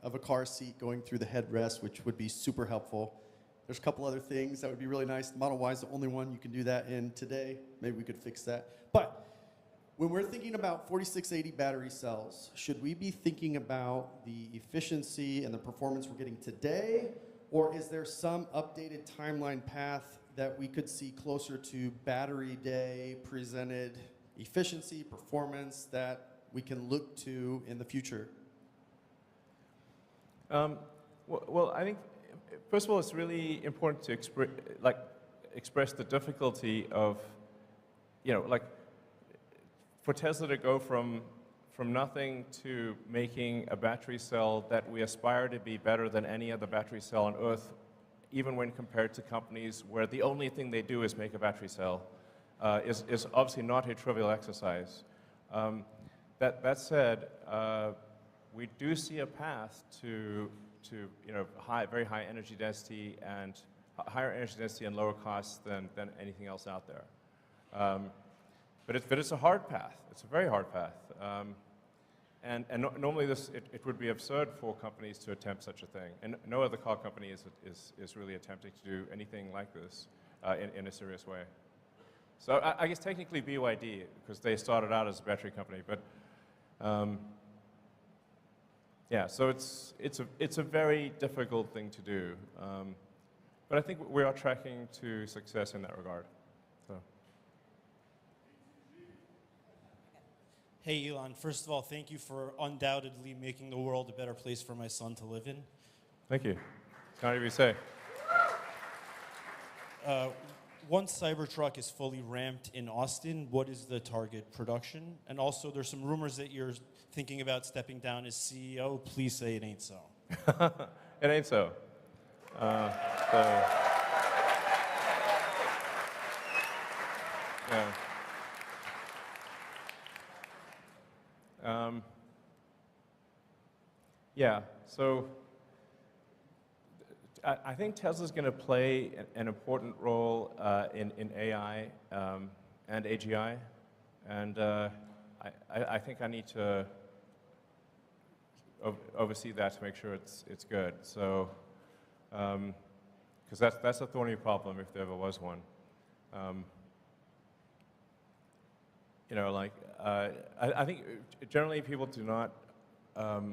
of a car seat going through the headrest, which would be super helpful. There's a couple other things that would be really nice. The Model Y is the only one you can do that in today. Maybe we could fix that. But when we're thinking about 4680 battery cells, should we be thinking about the efficiency and the performance we're getting today? Or is there some updated timeline path that we could see closer to battery day presented efficiency, performance that we can look to in the future? Well, I think, first of all, it's really important to express the difficulty of, for Tesla to go from nothing to making a battery cell that we aspire to be better than any other battery cell on Earth, even when compared to companies where the only thing they do is make a battery cell, is obviously not a trivial exercise. That said, we do see a path to very high energy density and higher energy density and lower costs than anything else out there. But it's a hard path. It's a very hard path. Normally it would be absurd for companies to attempt such a thing. And no other car company is really attempting to do anything like this in a serious way. So I guess technically BYD, because they started out as a battery company, but yeah, so it's a very difficult thing to do. But I think we are tracking to success in that regard. So. Hey, Elon. First of all, thank you for undoubtedly making the world a better place for my son to live in. Thank you. It's kind of you say. Once Cybertruck is fully ramped in Austin, what is the target production? And also, there's some rumors that you're thinking about stepping down as CEO. Please say it ain't so. It ain't so. Yeah. Yeah, so I think Tesla's going to play an important role in AI and AGI, and I think I need to oversee that to make sure it's good. So, because that's a thorny problem if there ever was one. I think generally people do not, or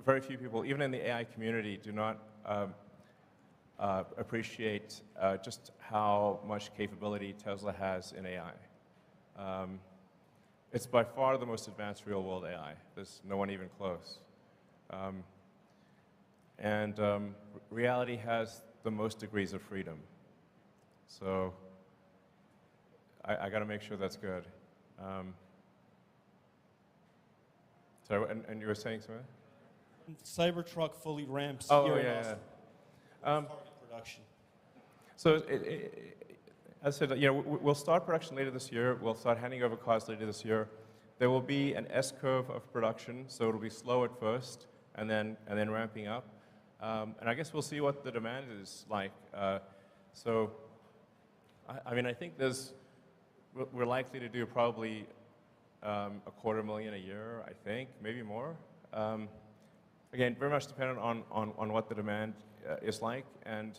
very few people, even in the AI community, do not appreciate just how much capability Tesla has in AI. It's by far the most advanced real-world AI. There's no one even close. Reality has the most degrees of freedom. So I got to make sure that's good. So, and you were saying something? Cybertruck fully ramps. Oh, yeah. Target production. So, as I said, we'll start production later this year. We'll start handing over cars later this year. There will be an S-curve of production, so it'll be slow at first, and then ramping up. And I guess we'll see what the demand is like. So, I think we're likely to do probably 250,000 a year, I think, maybe more. Again, very much dependent on what the demand is like, and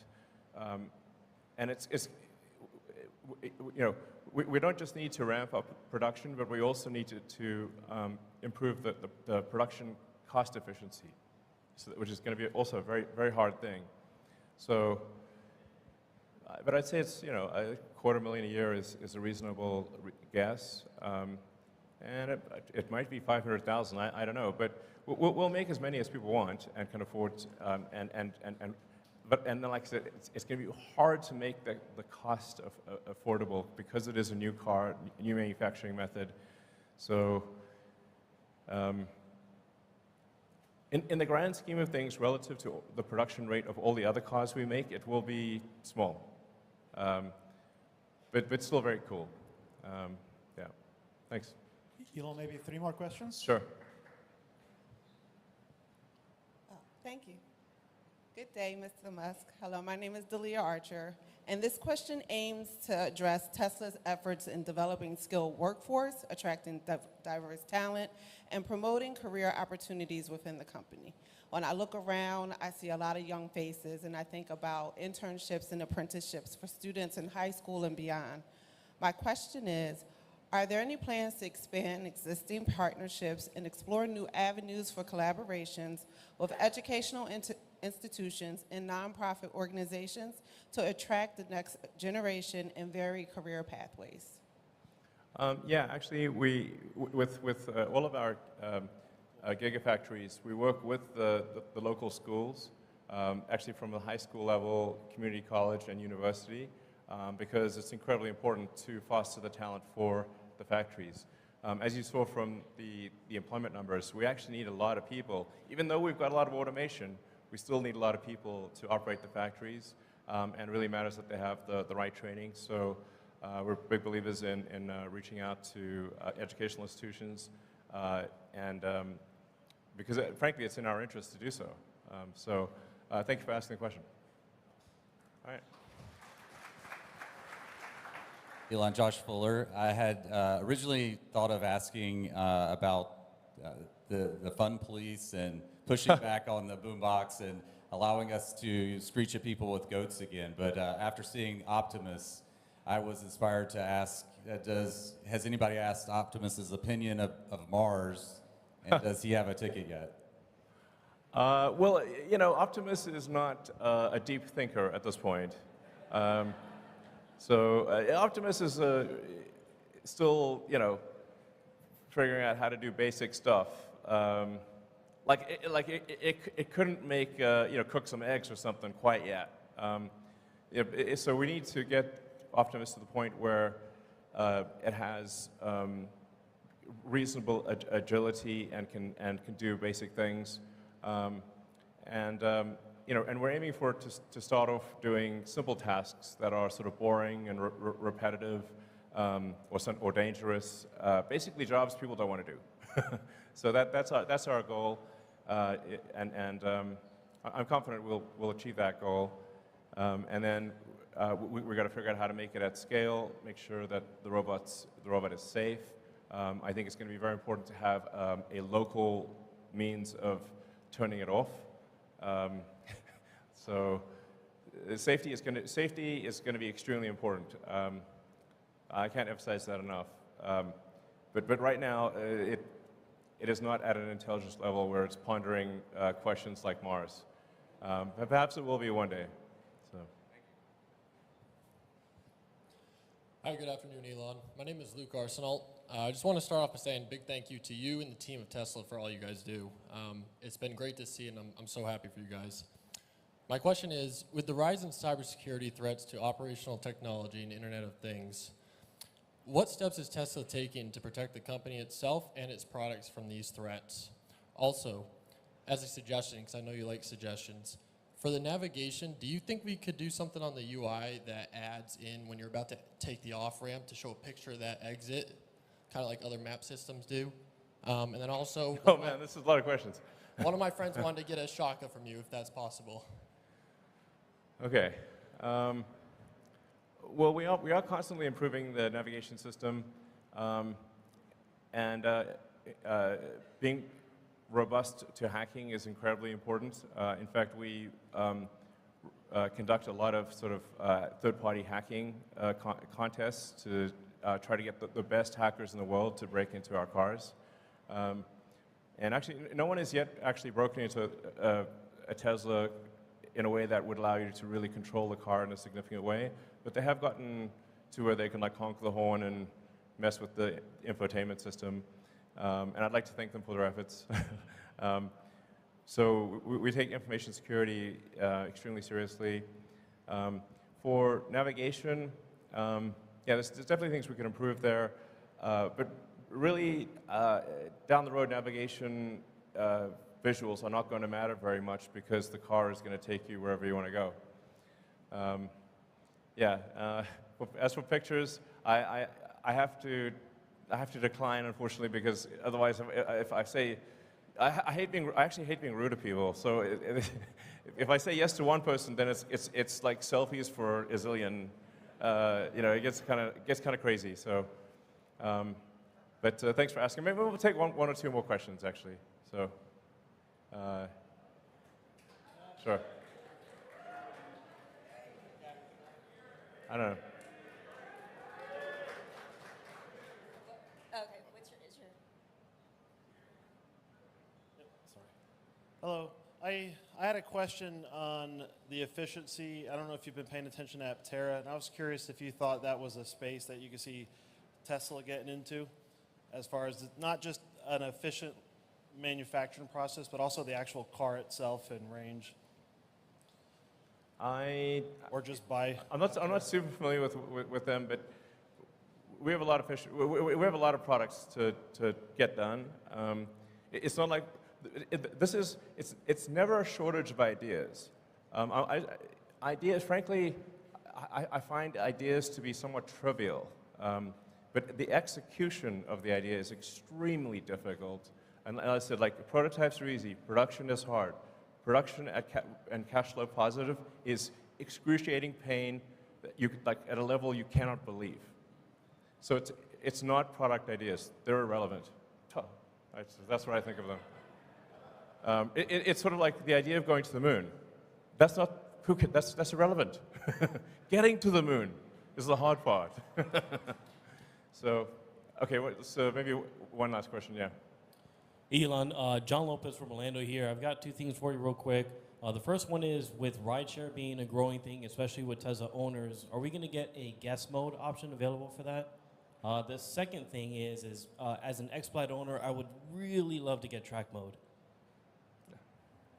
we don't just need to ramp up production, but we also need to improve the production cost efficiency, which is going to be also a very, very hard thing. So, but I'd say it's 250,000 a year is a reasonable guess. And it might be 500,000, I don't know, but we'll make as many as people want and can afford, and then, like I said, it's going to be hard to make the cost affordable because it is a new car, new manufacturing method. So, in the grand scheme of things, relative to the production rate of all the other cars we make, it will be small, but still very cool. Yeah, thanks. Elon, maybe 3 more questions? Sure. Oh, thank you. Good day, Mr. Musk. Hello, my name is Delia Archer, and this question aims to address Tesla's efforts in developing skilled workforce, attracting diverse talent, and promoting career opportunities within the company. When I look around, I see a lot of young faces, and I think about internships and apprenticeships for students in high school and beyond. My question is, are there any plans to expand existing partnerships and explore new avenues for collaborations with educational institutions and nonprofit organizations to attract the next generation and vary career pathways? Yeah, actually, with all of our gigafactories, we work with the local schools, actually from the high school level, community college, and university, because it's incredibly important to foster the talent for the factories. As you saw from the employment numbers, we actually need a lot of people. Even though we've got a lot of automation, we still need a lot of people to operate the factories, and it really matters that they have the right training. So we're big believers in reaching out to educational institutions, and because frankly, it's in our interest to do so. Thank you for asking the question. All right. Elon, Josh Fuller. I had originally thought of asking about the fun police and pushing back on the boombox and allowing us to screech at people with goats again. But after seeing Optimus, I was inspired to ask, has anybody asked Optimus's opinion of Mars, and does he have a ticket yet? Well, you know, Optimus is not a deep thinker at this point. Optimus is still, you know, figuring out how to do basic stuff. It couldn't make, you know, cook some eggs or something quite yet. So we need to get Optimus to the point where it has reasonable agility and can do basic things. You know, and we're aiming for it to start off doing simple tasks that are sort of boring and repetitive or dangerous, basically jobs people don't want to do. So that's our goal, and I'm confident we'll achieve that goal. And then we've got to figure out how to make it at scale, make sure that the robot is safe. I think it's going to be very important to have a local means of turning it off. So safety is going to be extremely important. I can't emphasize that enough. But right now, it is not at an intelligence level where it's pondering questions like Mars. But perhaps it will be one day. So. Hi, good afternoon, Elon. My name is Luke Arsenault. I just want to start off by saying a big thank you to you and the team of Tesla for all you guys do. It's been great to see, and I'm so happy for you guys. My question is, with the rise in cybersecurity threats to operational technology and Internet of Things, what steps is Tesla taking to protect the company itself and its products from these threats? Also, as a suggestion, because I know you like suggestions, for the navigation, do you think we could do something on the UI that adds in when you're about to take the off-ramp to show a picture of that exit, kind of like other map systems do? And then also... Oh man, this is a lot of questions. One of my friends wanted to get a shaka from you, if that's possible. Okay. Well, we are constantly improving the navigation system, and being robust to hacking is incredibly important. In fact, we conduct a lot of sort of third-party hacking contests to try to get the best hackers in the world to break into our cars. And actually, no one has yet actually broken into a Tesla in a way that would allow you to really control the car in a significant way. But they have gotten to where they can like honk the horn and mess with the infotainment system. And I'd like to thank them for their efforts. So we take information security extremely seriously. For navigation, yeah, there's definitely things we can improve there. But really, down the road, navigation visuals are not going to matter very much because the car is going to take you wherever you want to go. Yeah. As for pictures, I have to decline, unfortunately, because otherwise, if I say, I actually hate being rude to people. So if I say yes to one person, then it's like selfies for a zillion. You know, it gets kind of crazy. So, but thanks for asking. Maybe we'll take one or two more questions, actually. So, Sure. I don't know. Okay, is your Hello. I had a question on the efficiency. I don't know if you've been paying attention at Aptera, and I was curious if you thought that was a space that you could see Tesla getting into, as far as not just an efficient manufacturing process, but also the actual car itself and range, or just buy. I'm not super familiar with them, but we have a lot of we have a lot of products to get done. It's not like it's never a shortage of ideas. Ideas, frankly, I find ideas to be somewhat trivial, but the execution of the idea is extremely difficult. And as I said, like, prototypes are easy, production is hard. Production and cash flow positive is excruciating pain that like at a level you cannot believe. So it's not product ideas; they're irrelevant. That's what I think of them. It's sort of like the idea of going to the moon. That's not that's irrelevant. Getting to the moon is the hard part. So, okay. So maybe one last question. Yeah. Elon, John Lopez from Orlando here. I've got two things for you real quick. The first one is with rideshare being a growing thing, especially with Tesla owners, are we going to get a guest mode option available for that? The second thing is as an X-Plaid owner, I would really love to get track mode.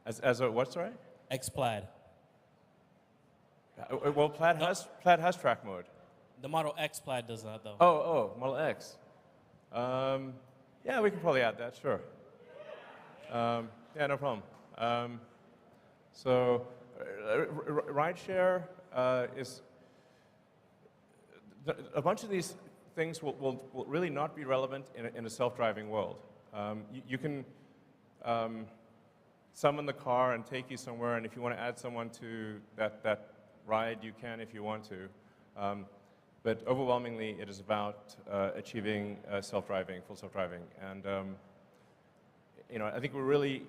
As a what, sorry? X-Plaid. Well, Plaid has track mode. The Model X Plaid does not, though. Oh, Model X. Yeah, we can probably add that, sure. Yeah, no problem. So, rideshare is a bunch of these things will really not be relevant in a self-driving world. You can summon the car and take you somewhere, and if you want to add someone to that ride, you can if you want to. But overwhelmingly, it is about achieving full self-driving. And I think we're really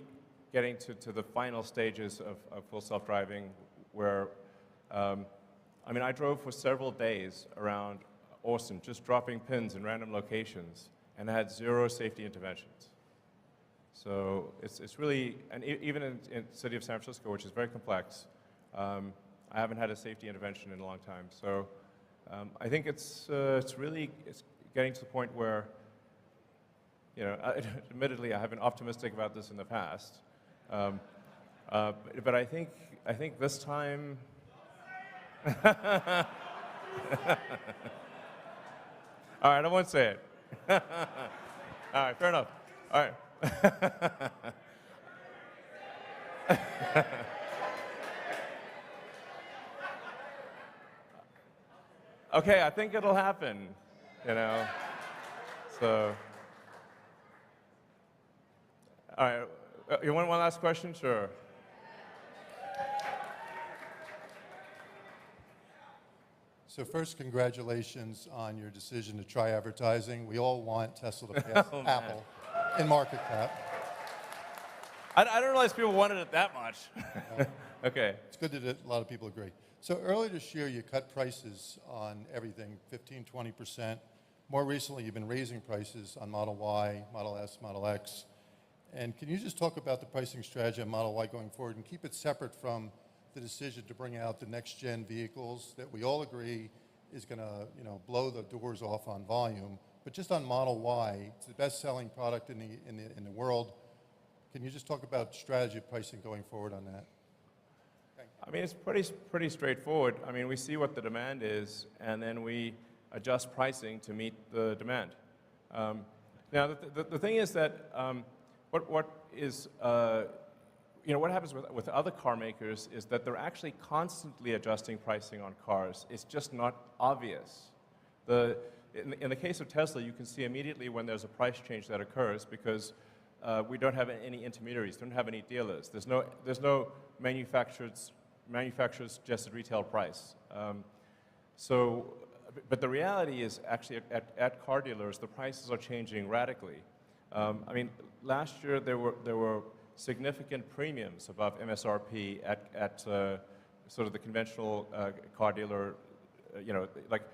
getting to the final stages of full self-driving where, I drove for several days around Austin, just dropping pins in random locations, and I had 0 safety interventions. So it's really, and even in the city of San Francisco, which is very complex, I haven't had a safety intervention in a long time. So I think it's getting to the point where, admittedly, I have been optimistic about this in the past, but I think this time. All right, I won't say it. All right, fair enough. All right. Okay, I think it'll happen, So, all right. You want one last question? Sure. So first, congratulations on your decision to try advertising. We all want Tesla to pass Apple in market cap. I didn't realize people wanted it that much. Okay. It's good that a lot of people agree. So earlier this year, you cut prices on everything, 15, 20%. More recently, you've been raising prices on Model Y, Model S, Model X. And can you just talk about the pricing strategy on Model Y going forward and keep it separate from the decision to bring out the next-gen vehicles that we all agree is going to, blow the doors off on volume. But just on Model Y, it's the best-selling product in the world. Can you just talk about strategy of pricing going forward on that? It's pretty straightforward. We see what the demand is, and then we adjust pricing to meet the demand. Now, the thing is that what happens with other car makers is that they're actually constantly adjusting pricing on cars. It's just not obvious. In the case of Tesla, you can see immediately when there's a price change that occurs because we don't have any intermediaries, don't have any dealers. There's no manufacturer's suggested retail price. But the reality is actually at car dealers, the prices are changing radically. Last year there were significant premiums above MSRP at sort of the conventional car dealer,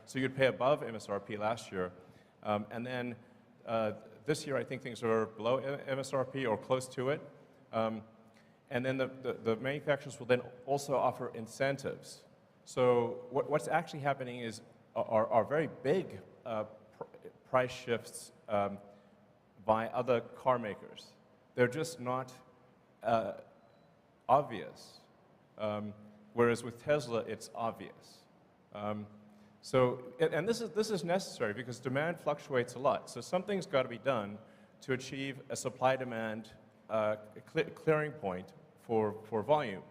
so you'd pay above MSRP last year, and then this year I think things are below MSRP or close to it, and then the manufacturers will then also offer incentives. So what's actually happening is are very big price shifts by other car makers. They're just not obvious. Whereas with Tesla, it's obvious. And this is necessary because demand fluctuates a lot. So something's got to be done to achieve a supply-demand clearing point for volume.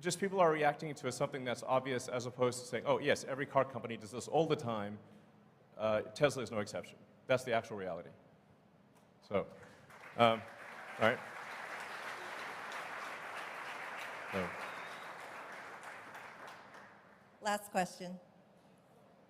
Just people are reacting to something that's obvious as opposed to saying, oh, yes, every car company does this all the time. Tesla is no exception. That's the actual reality. So, right? So. Last question.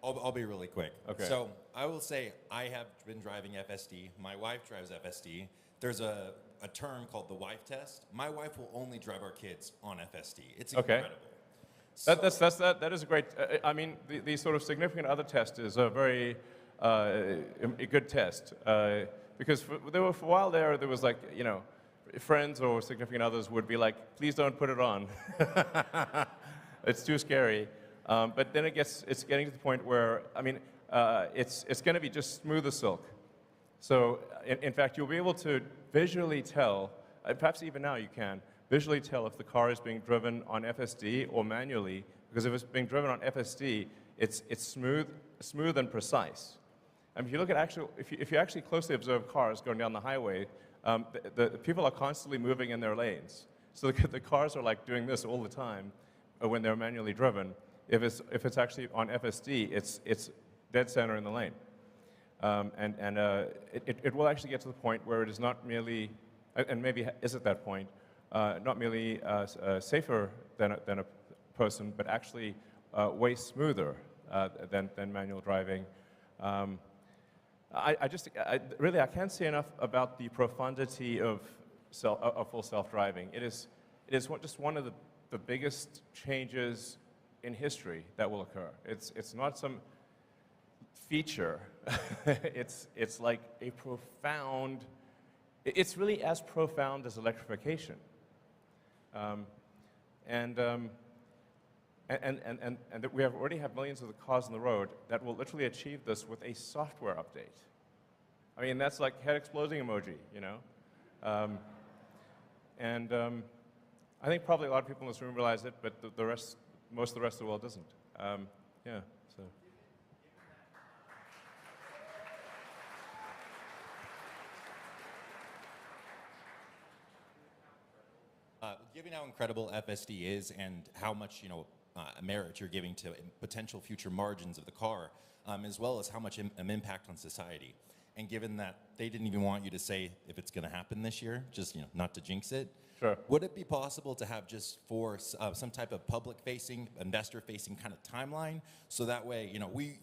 I'll be really quick. Okay. So I will say I have been driving FSD. My wife drives FSD. There's a term called the wife test. My wife will only drive our kids on FSD. It's incredible. That is a great. I mean, the sort of significant other test is a very a good test because for a while there was like friends or significant others would be like, please don't put it on. It's too scary. But then it's getting to the point where it's going to be just smooth as silk. So in fact, you'll be able to visually tell, perhaps even now you can, visually tell if the car is being driven on FSD or manually, because if it's being driven on FSD, it's smooth and precise. And if you look at if you actually closely observe cars going down the highway, the people are constantly moving in their lanes. So the cars are like doing this all the time when they're manually driven. If it's actually on FSD, it's dead center in the lane. It will actually get to the point where it is not merely, and maybe is at that point, not merely safer than a person, but actually way smoother than manual driving. I can't say enough about the profundity of full self-driving. It is just one of the biggest changes in history that will occur. It's not some feature. it's like a profound. It's really as profound as electrification. And we already have millions of the cars on the road that will literally achieve this with a software update. I mean, that's like head exploding emoji, I think probably a lot of people in this room realize it, but most of the rest of the world doesn't. So. Given how incredible FSD is and how much merit you're giving to potential future margins of the car, as well as how much impact on society, and given that they didn't even want you to say if it's going to happen this year, just not to jinx it. Sure. Would it be possible to have just for some type of public-facing, investor-facing kind of timeline, so that way,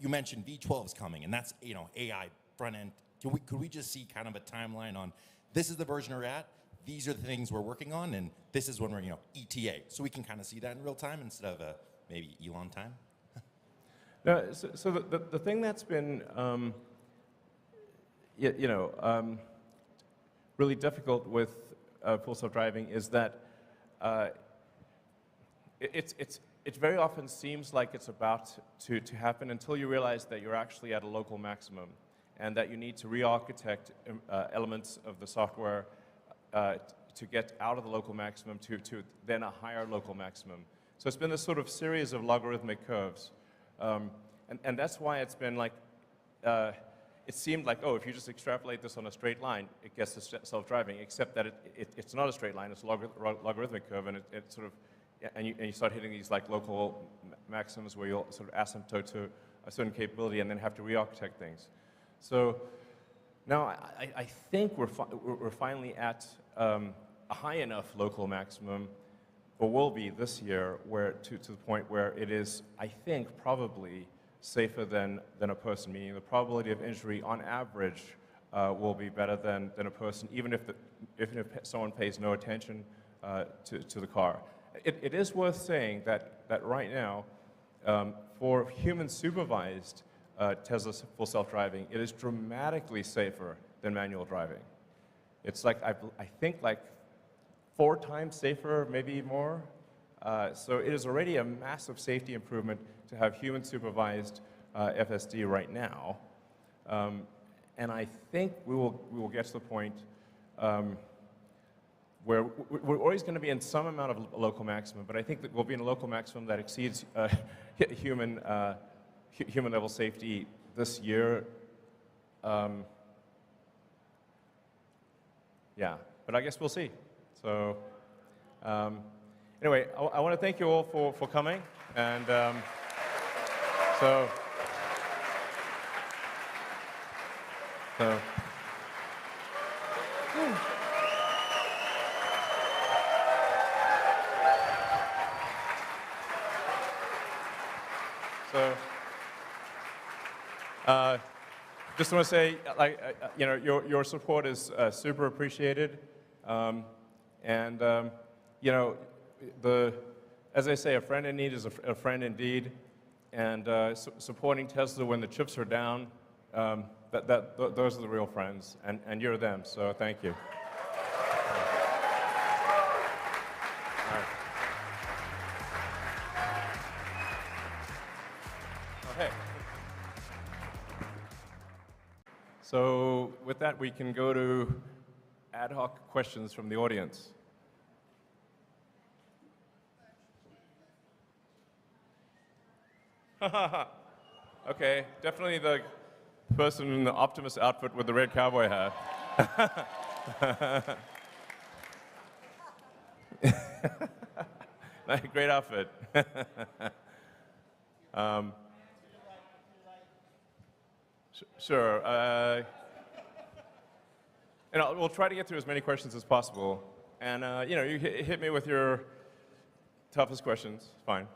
you mentioned V12 is coming, and that's AI front end. Could we just see kind of a timeline on this is the version we're at, these are the things we're working on, and this is when we're ETA, so we can kind of see that in real time instead of maybe Elon time. No, so the thing that's been really difficult with full self-driving is that it very often seems like it's about to happen until you realize that you're actually at a local maximum and that you need to re-architect elements of the software to get out of the local maximum to then a higher local maximum. So it's been this sort of series of logarithmic curves. And that's why it's been like, it seemed like, if you just extrapolate this on a straight line, it gets to self-driving, except that it's not a straight line, it's a logarithmic curve, and it sort of, and you start hitting these like local maximums where you'll sort of asymptote to a certain capability and then have to re-architect things. So now I think we're finally at a high enough local maximum, or will be this year, where to the point where it is, I think, probably safer than a person, meaning the probability of injury on average will be better than a person, even if someone pays no attention to the car. It is worth saying that right now, for human supervised Tesla full self-driving, it is dramatically safer than manual driving. It's like, I think like 4 times safer, maybe more. So it is already a massive safety improvement to have human supervised FSD right now. And I think we will get to the point where we're always going to be in some amount of local maximum, but I think that we'll be in a local maximum that exceeds human level safety this year. Yeah, but I guess we'll see. So anyway, I want to thank you all for coming, and so. Just want to say, like, you know, your support is super appreciated, and you know, as I say, a friend in need is a friend indeed, and supporting Tesla when the chips are down, those are the real friends, and you're them. So thank you. All right. Okay. So with that, we can go to ad hoc questions from the audience. Okay, definitely the person in the Optimus outfit with the red cowboy hat. Great outfit. Sure. And we'll try to get through as many questions as possible. And you know, you hit me with your toughest questions. Fine.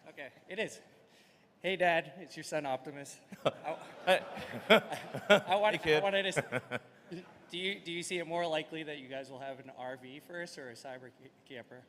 Okay, it is. Hey, Dad, it's your son Optimus. Hey, kid. Do you see it more likely that you guys will have an RV first or a cyber camper?